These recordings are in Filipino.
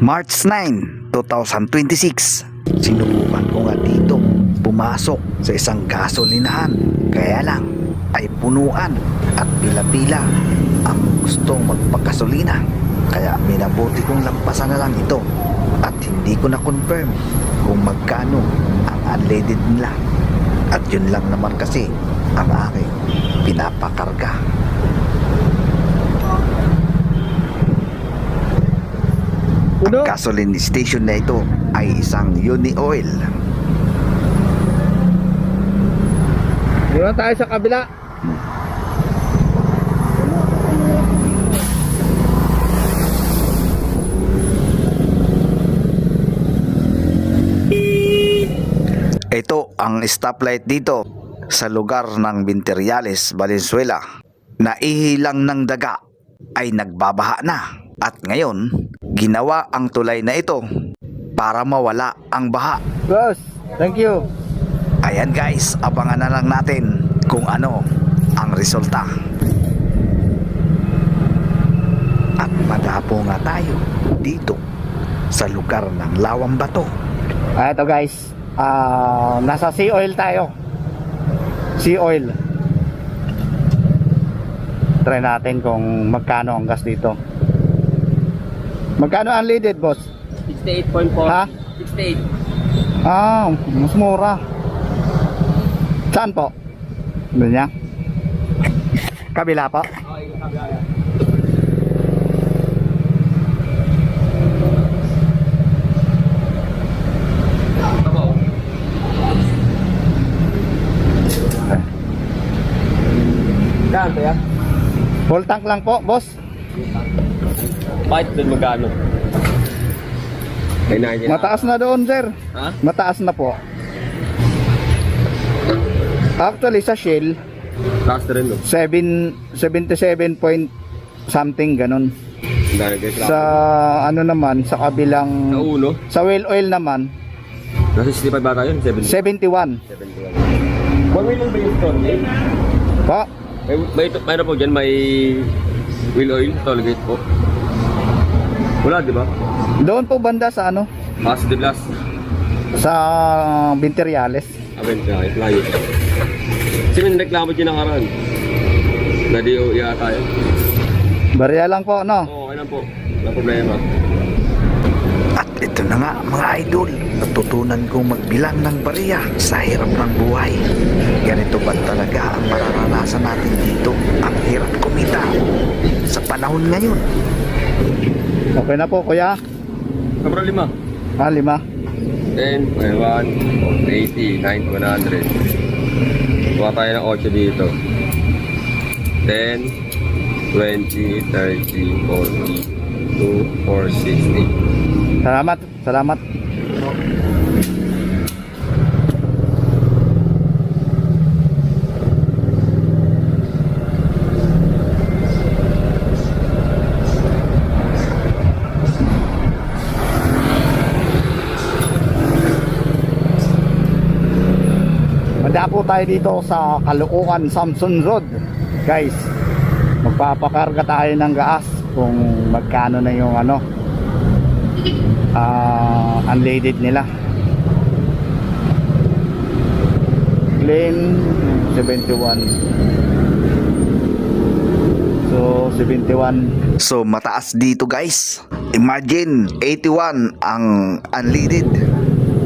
March 9, 2026. Sinubukan ko nga dito pumasok sa isang gasolinahan. Kaya lang ay punuan at pila-pila ang gustong magpagasolina. Kaya minabuti kong lampasan na lang ito at hindi ko na confirm kung magkano ang unleaded nila. At yun lang naman kasi ang aking pinapakarga. Ang gasoline station na ito ay isang Uni Oil. Dito tayo sa kabila. Ito ang stoplight dito sa lugar ng Binteriales, Valenzuela. Naihilang ng daga ay nagbabaha na at ngayon ginawa ang tulay na ito para mawala ang baha. Boss, thank you. Ayan guys, abangan na lang natin kung ano ang resulta. At madapo nga tayo dito sa lugar ng Lawang Bato. Ito guys, nasa sea oil tayo. Sea oil. Try natin kung magkano ang gas dito. Magkano unleaded, boss? 68.4. Ha? 68. Mas mura. Saan po? Doon niya? Kabila po? Saan ba yan? Full tank lang po, boss. Bakit doon magkano? May 90 na. Mataas na doon, sir. Ha? Mataas na po. Actually, sa Shell, Taas na rin no? 77 point something, ganun. Dahil guys, Sa ano naman, sa kabilang, sa ulo. sa whale oil naman, Nasa 65 ba tayo? 71. 71. One wheel lang ba yung toll gate? Po, Mayroon po dyan, may wheel oil, toll gate po. Wala, di ba? doon po banda sa ano, Positive last. sa Binteriales. Abent na, layo. Kasi may reklamo dyan ang karan. Na di o yata yun. Barya lang po, no? Oo, okay lang po. Wala problema. At ito na nga mga idol, natutunan kong magbilang ng bariya sa hirap ng buhay. Ganito ba talaga ang mararanasan natin dito? Ang hirap kumita sa panahon ngayon. Okay na po, kuya. Sobrang 5. 5. 10, 1, 80, 90, 100. Kuha tayo ng 8 dito. 10, 20, 30, 40, 2, 4, 60. Salamat, salamat. Madapo tayo dito sa Caloocan, Samson Road. Guys, magpapakarga tayo ng gas kung magkano na yung ano, unleaded nila. Clean 71. So 71. So mataas dito guys. Imagine 81 ang unleaded.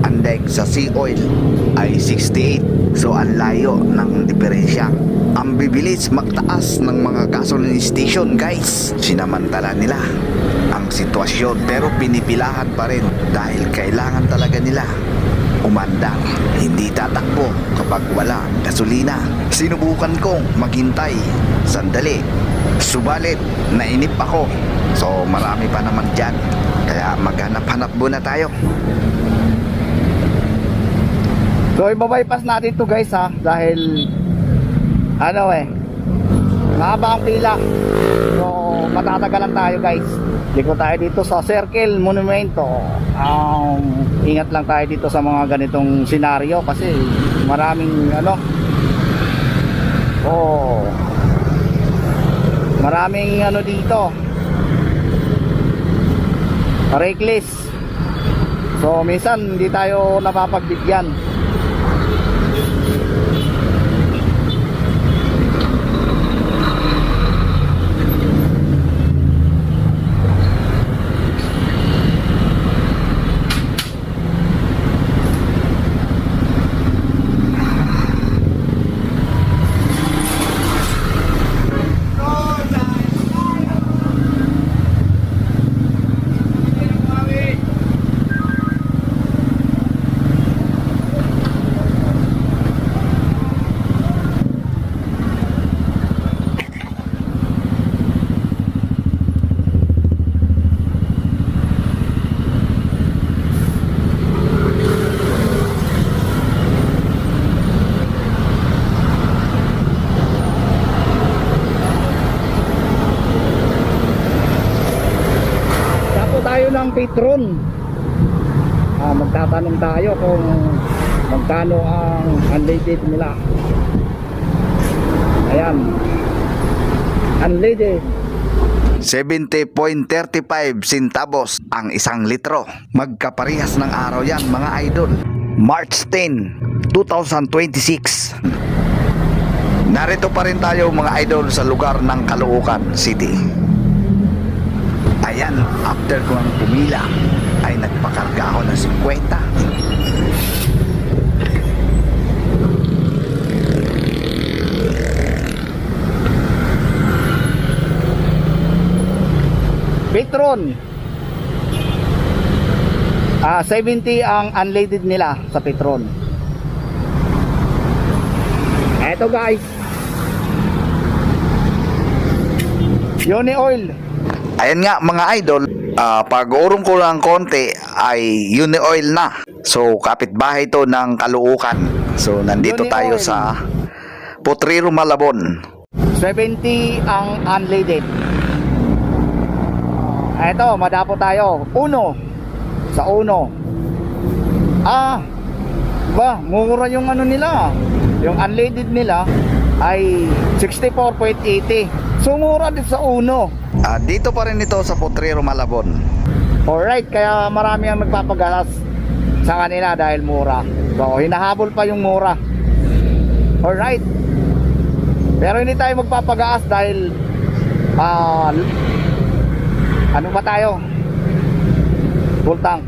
Unlike sa sea oil ay 68. So ang layo ng diferensya. Ang bibilis magtaas ng mga gasoline station guys. Sinamantala nila ang sitwasyon pero pinipilahan pa rin dahil kailangan talaga nila umandar. Hindi tatakbo kapag wala gasolina. Sinubukan kong maghintay sandali, subalit nainip ako. So marami pa naman dyan, kaya maghanap-hanap muna tayo. So ibabypass natin to guys ha, dahil ano mahaba ang pila. So matatagalan tayo guys. Liko tayo dito sa Circle Monumento. Ingat lang tayo dito sa mga ganitong senaryo kasi maraming maraming dito. Reckless. So minsan hindi tayo napapagbigyan. Tayo ng Petron. Magtatanong tayo kung magkano ang unleaded nila. Ayan, unleaded 70.35 centavos ang 1 litro. Magkaparehas ng araw yan mga idol. March 10, 2026. Narito pa rin tayo mga idol sa lugar ng Caloocan City. Ayan, after ko ang pumila ay nagpakarga ako ng 50. Petron. 70 ang unleaded nila sa Petron. Eto guys, Uni Oil. Ayan nga mga idol, pag urong ko lang konti ay Uni Oil na. So kapitbahay to ng Caloocan. So nandito Uni tayo Oil. sa Potrero, Malabon. 70 ang unleaded. Eto, madapo tayo. Uno. Sa uno. Mura yung ano nila. Yung unleaded nila ay 64.80. So mura din sa uno. Dito pa rin ito sa Potrero, Malabon. Alright, kaya marami ang nagpapagalas sa kanila dahil mura. So hinahabol pa yung mura. Alright. Pero hindi tayo magpapagaas dahil ano ba tayo? Full tank.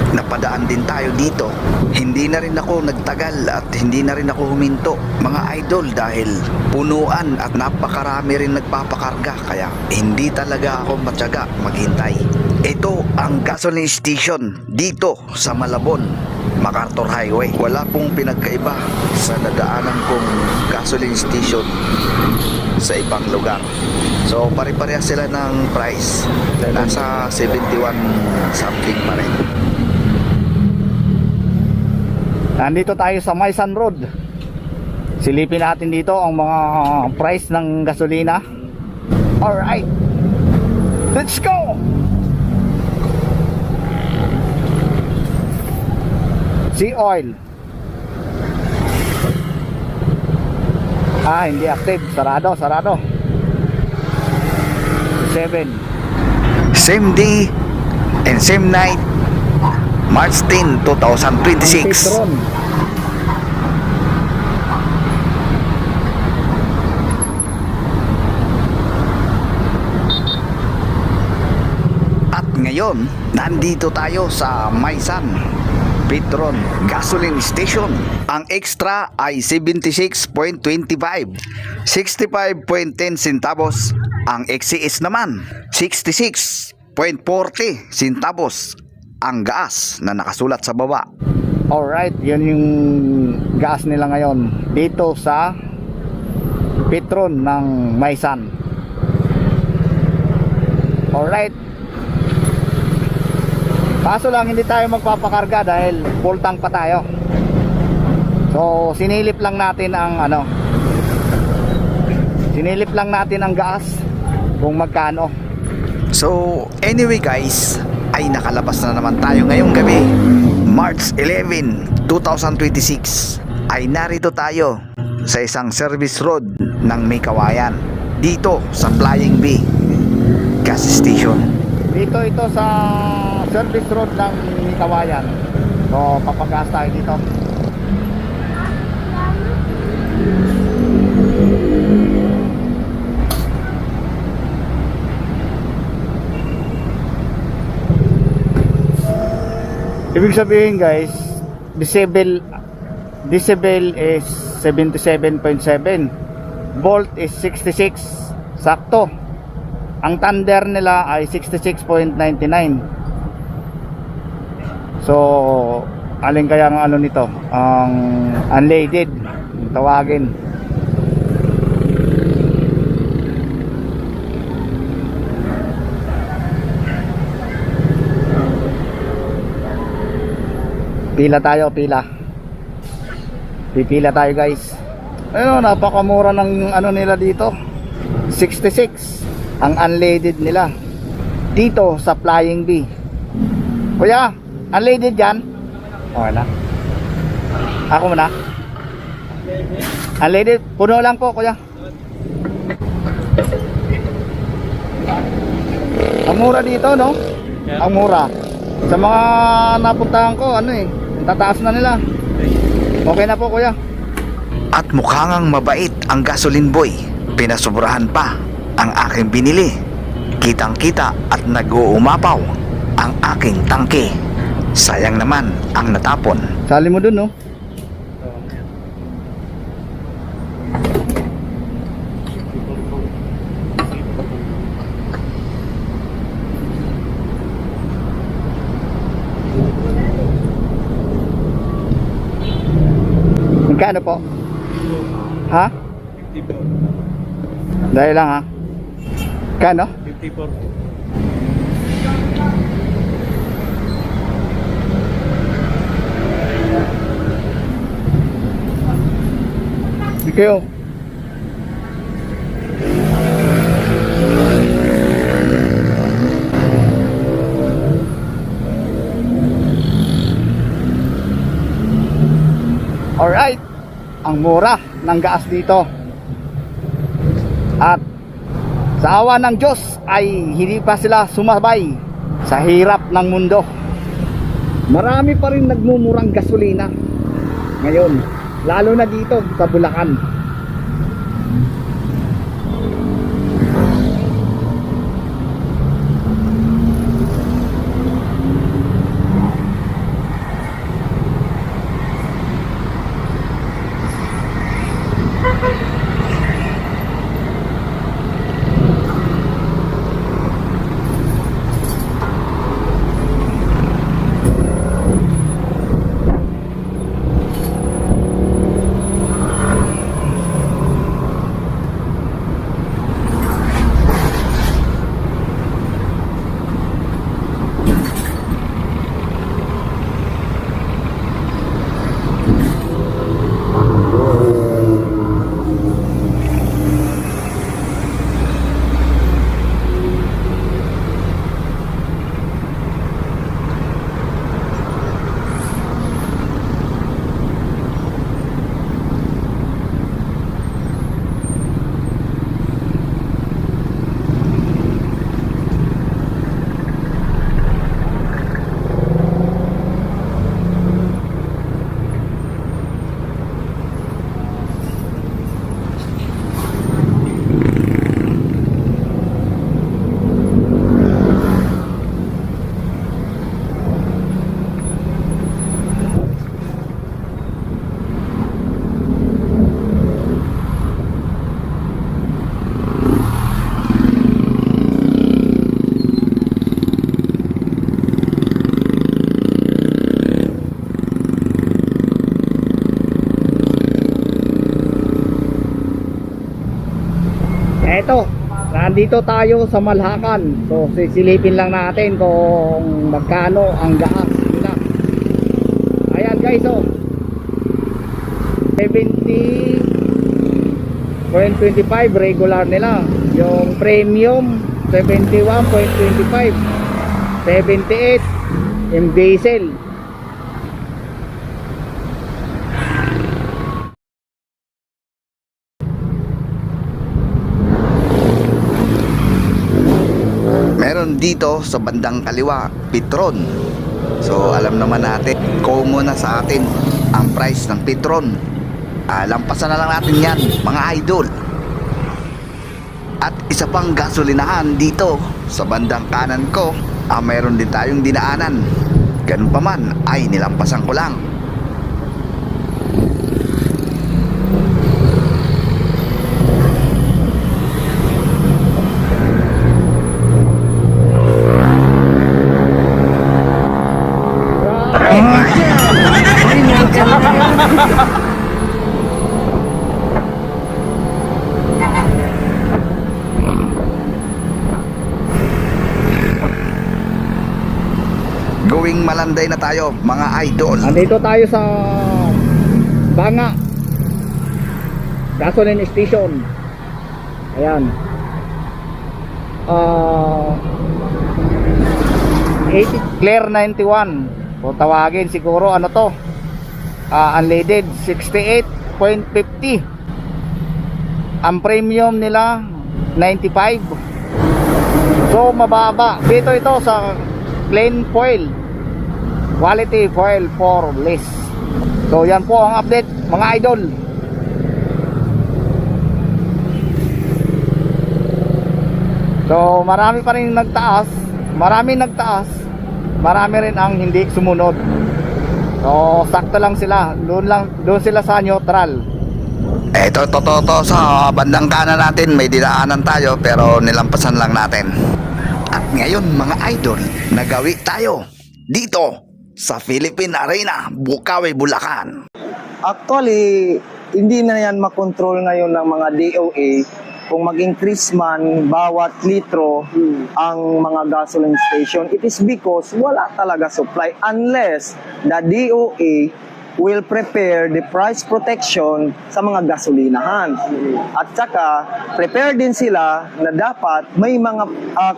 Napadaan din tayo dito. Hindi na rin ako nagtagal at hindi na rin ako huminto mga idol dahil punuan at napakarami rin nagpapakarga kaya hindi talaga ako matyaga maghintay. Ito ang gasoline station dito sa Malabon, MacArthur Highway. Wala pong pinagkaiba sa dadaanan kong gasoline station sa ibang lugar. So pare-pareha sila ng price. Nasa 71 something pa rin. Nandito tayo sa Maisan Road. Silipin natin dito ang mga price ng gasolina. Alright, let's go! Sea oil. Hindi active. Sarado. 7. Same day and same night, March 10, 2026. Petron. At ngayon, nandito tayo sa Maisan Petron Gasoline Station. Ang extra ay 76.25, 65.10 centavos. Ang XCS naman 66.40 centavos ang gas na nakasulat sa baba. Alright, yun yung gas nila ngayon dito sa Petron ng Maisan. Alright. Kaso lang hindi tayo magpapakarga dahil full tank pa tayo. So sinilip lang natin ang Sinilip lang natin ang gas kung magkano. So anyway guys, ay nakalabas na naman tayo ngayong gabi. March 11, 2026 ay narito tayo sa isang service road ng May Kawayan, dito sa Flying Bee gas station. Dito ito sa service road ng Kawayan. So papagas tayo dito. Ibig sabihin guys, decibel is 77.7, volt is 66, sakto. Ang thunder nila ay 66.99. So alin kaya ang ano nito, ang unleaded tawagin. Pila tayo, pila. Pipila tayo guys. Ayun, napakamura ng ano nila dito. 66 ang unleaded nila dito sa Flying Bee. Kuya, unleaded yan? Okay na. Ako muna. Unleaded, puno lang po kuya. Ang mura dito, no? Ang mura. Sa mga napuntahan ko, ano eh, tataas na nila. Okay na po kuya. At mukhangang mabait ang gasoline boy. Pinasobrahan pa ang aking binili. Kitang kita at nag-uumapaw ang aking tangke. Sayang naman ang natapon. Sali mo dun, no? Magkano po? Ha? 54. Dahil lang ha? Kano? 54. Ikaw. Alright, ang mura ng gas dito. At sa awa ng Diyos ay hindi pa sila sumabay sa hirap ng mundo. Marami pa rin nagmumurang gasolina ngayon, lalo na dito sa Bulacan. Eto, nandito tayo sa Malhakan. So sisilipin lang natin kung magkano ang gas nila. Ayan guys, oh 70.25 regular nila. Yung premium 71.25, 78 yung diesel. Meron dito sa bandang kaliwa, Petron. So alam naman natin, common na sa atin ang price ng Petron. Lampasan na lang natin yan, mga idol. At isa pang gasolinahan dito sa bandang kanan ko, meron din tayong dinaanan. Ganun pa man ay nilampasan ko lang. Going Malanday na tayo, mga idol. Nandito tayo sa Banga Gasoline Station. Ayan. 80 Clear 91. Kung tawagin siguro ano to, unleaded 68.50. Ang premium nila 95. So mababa. Dito ito sa plain foil, quality foil for less. So yan po ang update, mga idol. So marami pa rin nagtaas, marami rin ang hindi sumunod. So sakto lang sila, doon sila sa neutral. Ito, sa bandang kanan natin may dinaanan tayo pero nilampasan lang natin. At ngayon, mga idol, nagawi tayo dito sa Philippine Arena, Bukawi, Bulacan. Actually, hindi na yan makontrol ngayon ng mga DOA kung mag-increase man bawat litro ang mga gasoline station. It is because wala talaga supply unless the DOA will prepare the price protection sa mga gasolinahan. At saka, prepare din sila na dapat may mga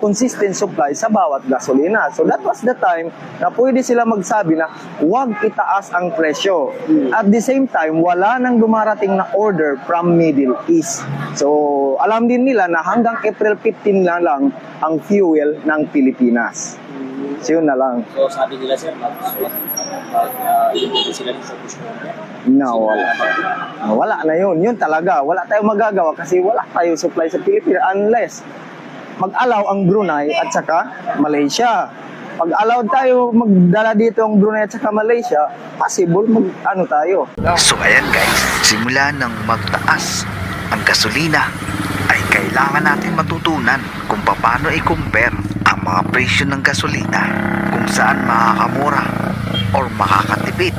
consistent supply sa bawat gasolina. So that was the time na pwede sila magsabi na huwag itaas ang presyo. At the same time, wala nang dumarating na order from Middle East. So alam din nila na hanggang April 15 na lang ang fuel ng Pilipinas. So yun na lang. So sabi nila sir, hindi sila sa push No, wala na yun. Yun talaga. Wala tayong magagawa kasi wala tayong supply sa Pilipinas unless mag-allow ang Brunei at saka Malaysia. Pag allowed tayo magdala dito ang Brunei at saka Malaysia, possible mag-ano tayo. So ayan guys, simula nang magtaas ang gasolina ay kailangan natin matutunan kung paano i-compare ang mga presyo ng gasolina, kung saan makakamura or makakatipid.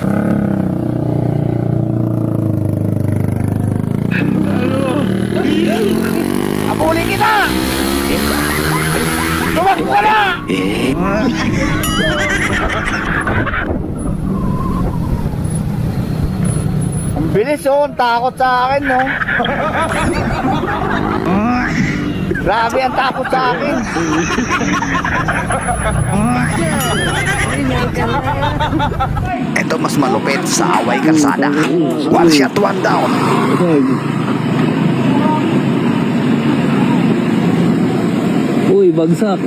Abuli kita! Tumakbo ka na! Ang bilis oh, ang takot sa akin no. Grabe ang takot sa akin. Ito mas malupit sa away kalsada. One shot, one down. Uy, bagsak.